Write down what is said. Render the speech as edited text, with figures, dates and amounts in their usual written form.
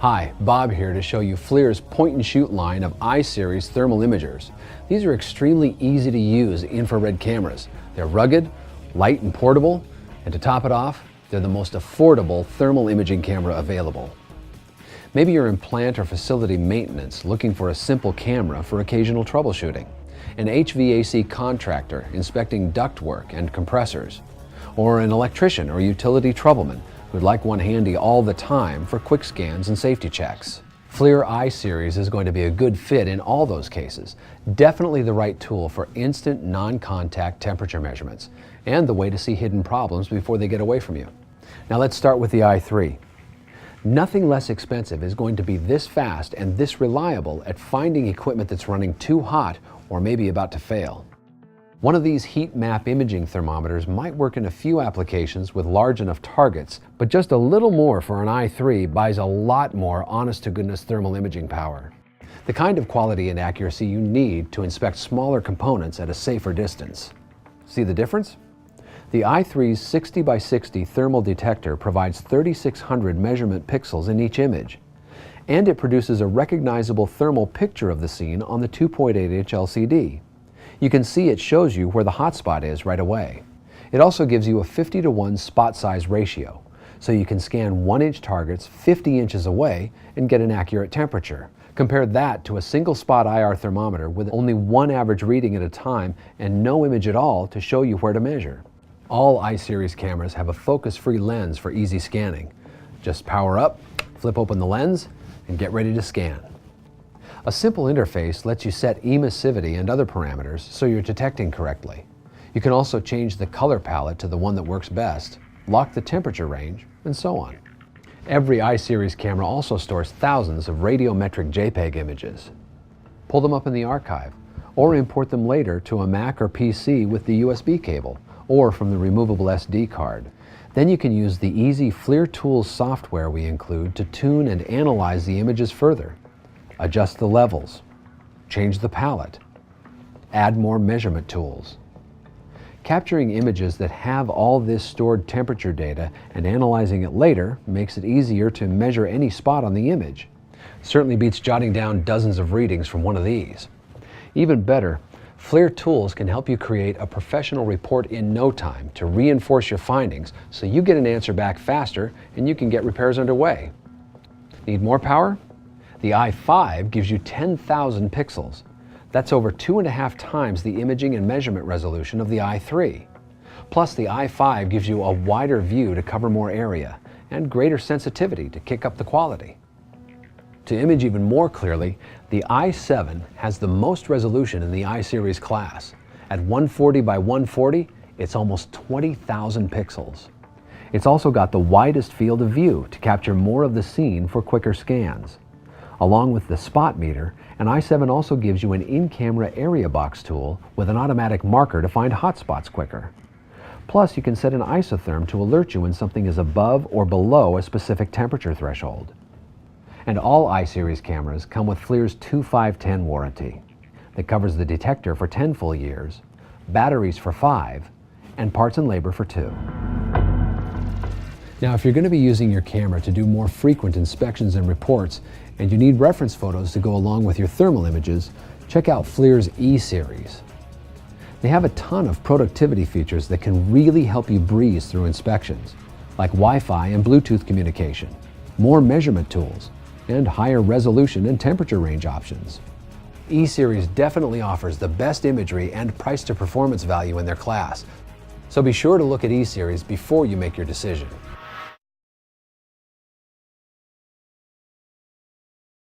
Hi, Bob here to show you FLIR's point-and-shoot line of I-series thermal imagers. These are extremely easy to use infrared cameras. They're rugged, light and portable, and to top it off, they're the most affordable thermal imaging camera available. Maybe you're in plant or facility maintenance looking for a simple camera for occasional troubleshooting, an HVAC contractor inspecting ductwork and compressors, or an electrician or utility troubleman who'd like one handy all the time for quick scans and safety checks. FLIR I-series is going to be a good fit in all those cases. Definitely the right tool for instant non-contact temperature measurements and the way to see hidden problems before they get away from you. Now let's start with the i3. Nothing less expensive is going to be this fast and this reliable at finding equipment that's running too hot or maybe about to fail. One of these heat map imaging thermometers might work in a few applications with large enough targets, but just a little more for an i3 buys a lot more honest-to-goodness thermal imaging power. The kind of quality and accuracy you need to inspect smaller components at a safer distance. See the difference? The i3's 60 by 60 thermal detector provides 3,600 measurement pixels in each image, and it produces a recognizable thermal picture of the scene on the 2.8-inch LCD. You can see it shows you where the hotspot is right away. It also gives you a 50:1 spot size ratio, so you can scan 1-inch targets 50 inches away and get an accurate temperature. Compare that to a single spot IR thermometer with only one average reading at a time and no image at all to show you where to measure. All I-series cameras have a focus-free lens for easy scanning. Just power up, flip open the lens, and get ready to scan. A simple interface lets you set emissivity and other parameters so you're detecting correctly. You can also change the color palette to the one that works best, lock the temperature range, and so on. Every I-series camera also stores thousands of radiometric JPEG images. Pull them up in the archive, or import them later to a Mac or PC with the USB cable, or from the removable SD card. Then you can use the easy FLIR Tools software we include to tune and analyze the images further. Adjust the levels, change the palette, add more measurement tools. Capturing images that have all this stored temperature data and analyzing it later makes it easier to measure any spot on the image. Certainly beats jotting down dozens of readings from one of these. Even better, FLIR Tools can help you create a professional report in no time to reinforce your findings so you get an answer back faster and you can get repairs underway. Need more power? The i5 gives you 10,000 pixels. That's over 2.5 times the imaging and measurement resolution of the i3. Plus, the i5 gives you a wider view to cover more area and greater sensitivity to kick up the quality. To image even more clearly, the i7 has the most resolution in the I-series class. At 140 by 140, it's almost 20,000 pixels. It's also got the widest field of view to capture more of the scene for quicker scans. Along with the spot meter, an i7 also gives you an in-camera area box tool with an automatic marker to find hotspots quicker. Plus, you can set an isotherm to alert you when something is above or below a specific temperature threshold. And all I-series cameras come with FLIR's 2510 warranty that covers the detector for 10 full years, batteries for 5, and parts and labor for 2. Now, if you're going to be using your camera to do more frequent inspections and reports, and you need reference photos to go along with your thermal images, check out FLIR's I-series. They have a ton of productivity features that can really help you breeze through inspections, like Wi-Fi and Bluetooth communication, more measurement tools, and higher resolution and temperature range options. I-series definitely offers the best imagery and price to performance value in their class, so be sure to look at I-series before you make your decision.